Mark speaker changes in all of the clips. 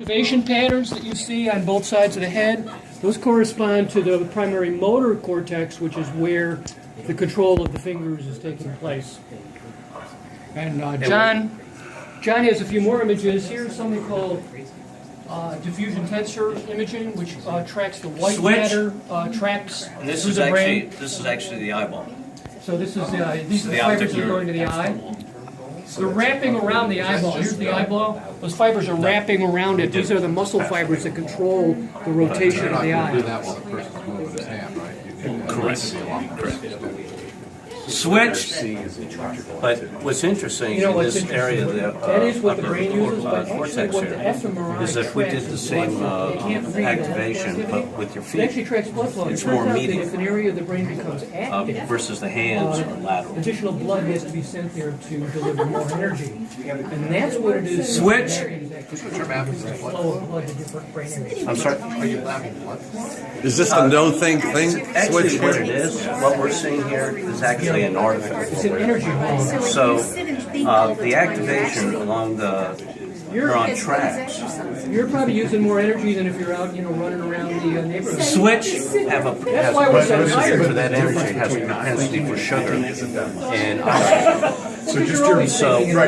Speaker 1: Activation patterns that you see on both sides of the head, those correspond to the primary motor cortex, which is where the control of the fingers is taking place. And John has a few more images. Here's something called diffusion tensor imaging, which tracks the white matter tracks
Speaker 2: And this
Speaker 1: through
Speaker 2: is
Speaker 1: the
Speaker 2: actually
Speaker 1: brain.
Speaker 2: this is actually the eyeball.
Speaker 1: So this is these are the fibers that are going to the eye. They're wrapping around the eyeball. Here's the eyeball. Those fibers are wrapping around it. These are the muscle fibers that control the rotation of the eye.
Speaker 3: Do that while the person's moving his hand, right?
Speaker 2: Correct. Switch. But what's interesting in
Speaker 1: what's
Speaker 2: this area, the
Speaker 1: That is what the
Speaker 2: upper
Speaker 1: brain uses, but actually
Speaker 2: cortex
Speaker 1: what the
Speaker 2: here,
Speaker 1: fMri
Speaker 2: is if we did the same
Speaker 1: can't read that
Speaker 2: activation, but with your
Speaker 1: It actually
Speaker 2: feet
Speaker 1: tracks blood flow.
Speaker 2: It's
Speaker 1: It turns
Speaker 2: more
Speaker 1: out that
Speaker 2: immediate.
Speaker 1: if an area of the brain becomes active,
Speaker 2: versus the hands or lateral.
Speaker 1: additional blood has to be sent there to deliver more energy. And that's what it is.
Speaker 2: Switch.
Speaker 1: Flow of blood to different brain areas.
Speaker 2: I'm sorry.
Speaker 3: Are you laughing blood?
Speaker 4: Is this the no think thing
Speaker 2: Actually,
Speaker 4: switch?
Speaker 2: what it is, what we're seeing here is actually an artifact.
Speaker 1: It's an energy hormone.
Speaker 2: So the activation along the neuron tracks.
Speaker 1: You're probably using more energy than if you're out, running around the neighborhood.
Speaker 2: Switch has
Speaker 1: That's why we're so tired.
Speaker 2: for that energy has a propensity for sugar and oxygen.
Speaker 5: So just your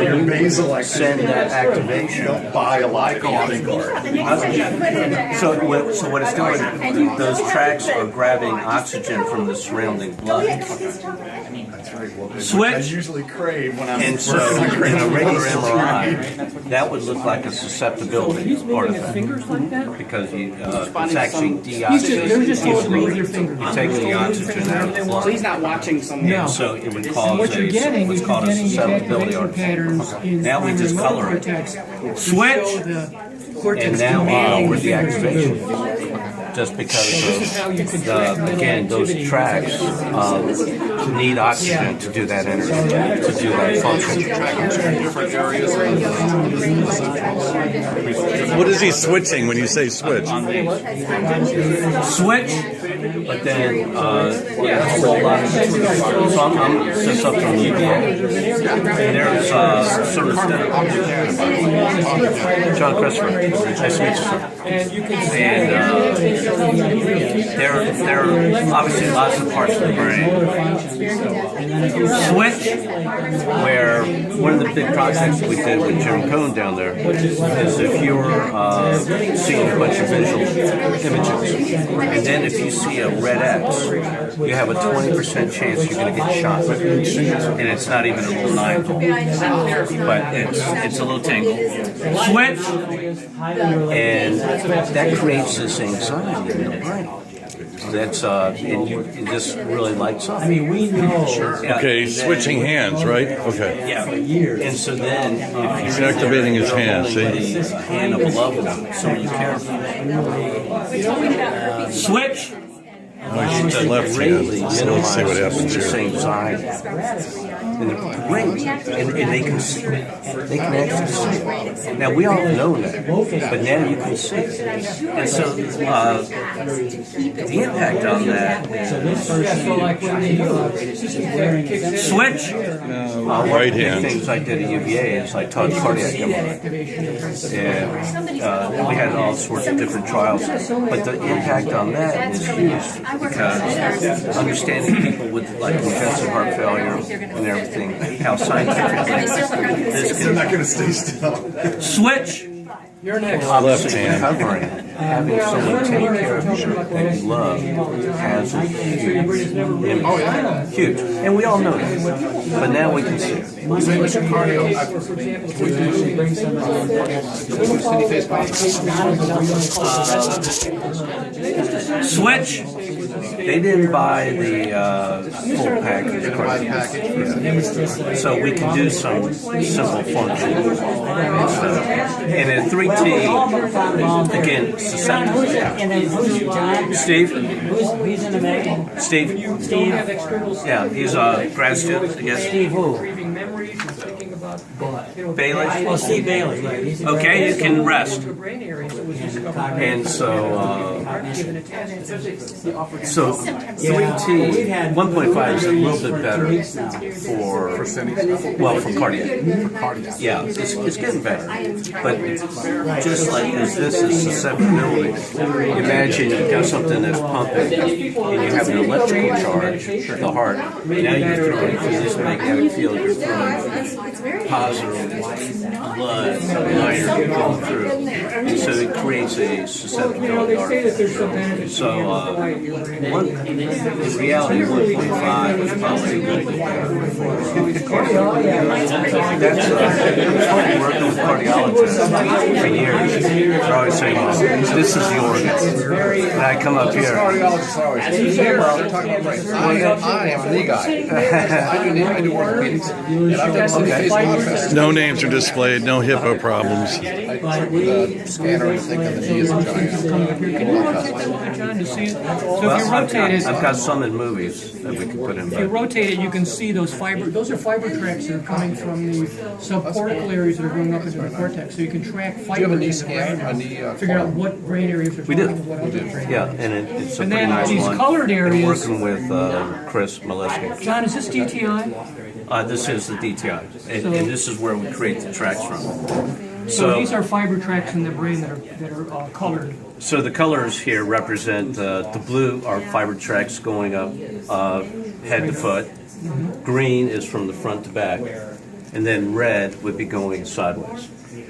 Speaker 5: your basal
Speaker 2: Send that activation.
Speaker 5: buy a life calling card.
Speaker 2: So what it's doing, those tracks are grabbing oxygen from the surrounding blood.
Speaker 5: I
Speaker 2: Switch.
Speaker 5: usually crave when I'm
Speaker 2: And so in a regular MRI, that would look like a susceptibility
Speaker 1: He's moving his
Speaker 2: artifact
Speaker 1: fingers like that.
Speaker 2: because it's actually
Speaker 1: They're just told to move their
Speaker 2: deoxygenated.
Speaker 1: fingers.
Speaker 2: You take the oxygen out of the
Speaker 6: So
Speaker 2: blood.
Speaker 6: he's not watching some.
Speaker 1: No.
Speaker 2: So it would
Speaker 1: And
Speaker 2: cause
Speaker 1: what you're getting
Speaker 2: what's
Speaker 1: is
Speaker 2: called a
Speaker 1: these
Speaker 2: susceptibility
Speaker 1: activation
Speaker 2: artifact.
Speaker 1: patterns in
Speaker 2: Now we
Speaker 1: primary
Speaker 2: just
Speaker 1: motor
Speaker 2: color it.
Speaker 1: cortex to
Speaker 2: Switch.
Speaker 1: show the cortex
Speaker 2: And now
Speaker 1: commanding
Speaker 2: with the
Speaker 1: fingers to
Speaker 2: activation,
Speaker 1: move.
Speaker 2: just because
Speaker 1: This is how you can track
Speaker 2: of
Speaker 1: mental
Speaker 2: again those
Speaker 1: activity.
Speaker 2: tracks need oxygen to do that energy, to do that function.
Speaker 3: Different areas.
Speaker 4: What is he switching when you say switch?
Speaker 2: Switch, but then a whole lot of so I'm just up from UVA. And there's sort of John Christopher. Nice to meet you, sir.
Speaker 1: And you can see
Speaker 2: And there are obviously lots of parts of the brain. Switch, where one of the big projects we did with Jim Cohn down there is if you're seeing a bunch of visual images, and then if you see a red X, you have a 20% chance you're going to get shot. And it's not even a little 9-volt, but it's a little tingle. Switch, and that creates this anxiety in the brain. That's and it just really lights up.
Speaker 1: we know.
Speaker 2: Yeah,
Speaker 4: Okay,
Speaker 2: and then-
Speaker 4: switching hands, right? Okay.
Speaker 2: Yeah, and so then if
Speaker 4: He's
Speaker 2: you're
Speaker 4: activating his hand,
Speaker 2: holding
Speaker 4: see?
Speaker 2: the hand of a loved one, someone you care for. Switch.
Speaker 4: Oh, he's the left hand. So let's see what happens
Speaker 2: This
Speaker 4: here.
Speaker 2: anxiety. And the brain, and they can see it. They can actually see it. Now we all know that, but now you can see it. And so the impact on that is
Speaker 1: So like when the system kicks in,
Speaker 2: switch.
Speaker 4: Right hand.
Speaker 2: Things I did at UVA is I taught cardiac MRI.
Speaker 1: activation in terms of
Speaker 2: And we had all sorts of different trials, but the impact on that is huge because understanding people with like congestive heart failure and everything, how scientifically this
Speaker 5: They're not
Speaker 2: can
Speaker 5: going to stay still.
Speaker 2: switch.
Speaker 1: You're next.
Speaker 2: Obviously,
Speaker 4: hand.
Speaker 2: recovering, having someone take care of you that you love has a huge impact. Huge, and we all know that. But now we can see it. Switch. They didn't buy the full package. Yeah. So we can do some simple functions. And in 3T, again, susceptible. Steve?
Speaker 6: Who's in the making?
Speaker 2: Steve? Yeah, he's a grad student, I guess.
Speaker 6: Steve who?
Speaker 1: Retrieving memories and thinking about
Speaker 2: Bailey?
Speaker 6: Oh, Steve Bailey, right. He's a
Speaker 2: Okay, you can rest.
Speaker 1: The brain area that was discovered.
Speaker 2: And so,
Speaker 1: Given a test.
Speaker 2: so 3T, 1.5 is a little bit better for, well, for cardiac. Yeah, it's getting better. But just like as this is susceptibility, imagine you've got something that's pumping and you have an electrical charge, the heart. Now you're throwing, through this magnetic field, you're throwing positive blood, iron going through. And so it creates a susceptibility
Speaker 1: They say that there's some
Speaker 2: artery.
Speaker 1: benefit.
Speaker 2: So, in reality, 1.5 is probably a good That's working with cardiologists for years. They're always saying, well, this is the organ. And I come up here.
Speaker 3: Cardiologists are always, hey, bro, we're talking about brains. I am a knee guy. I do orthopedics. And I've done some face contrast.
Speaker 4: No names are displayed, no HIPAA problems.
Speaker 3: I took the scanner and think of the knee as a giant.
Speaker 1: Can you rotate that one, John, to see it? So if you
Speaker 2: Well,
Speaker 1: rotate it,
Speaker 2: I've got some in movies that we can put in
Speaker 1: if you
Speaker 2: back.
Speaker 1: rotate it, you can see those fiber. Those are fiber tracks that are coming from the subcortical areas that are going up into the cortex. So you can track
Speaker 3: Do you have a
Speaker 1: fibers
Speaker 3: knee
Speaker 1: in the
Speaker 3: scan?
Speaker 1: brain.
Speaker 3: A knee
Speaker 1: Figure out what brain areas are
Speaker 2: We do.
Speaker 1: talking to what other brain.
Speaker 2: Yeah, and it's a
Speaker 1: And
Speaker 2: pretty
Speaker 1: then
Speaker 2: nice
Speaker 1: these
Speaker 2: one.
Speaker 1: colored
Speaker 2: I'm
Speaker 1: areas-
Speaker 2: working with Chris Molesky.
Speaker 1: John, is this DTI?
Speaker 2: This is the DTI, and this is where we create the tracks from.
Speaker 1: So these are fiber tracks in the brain that are colored.
Speaker 2: So the colors here represent the blue are fiber tracks going up head to foot. Green is from the front to back, and then red would be going sideways.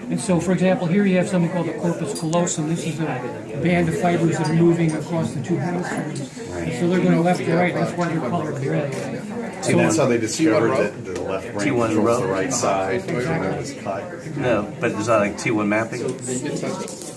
Speaker 1: And so, for example, here you have something called the corpus callosum. This is a band of fibers that are moving across the two hemispheres. And so they're going left to right. That's why they're colored red.
Speaker 5: See, that's how they discovered that the left brain
Speaker 2: T1
Speaker 5: controls
Speaker 2: row.
Speaker 5: the right side. And it was cut.
Speaker 2: No, but is that like T1 mapping?
Speaker 3: It's a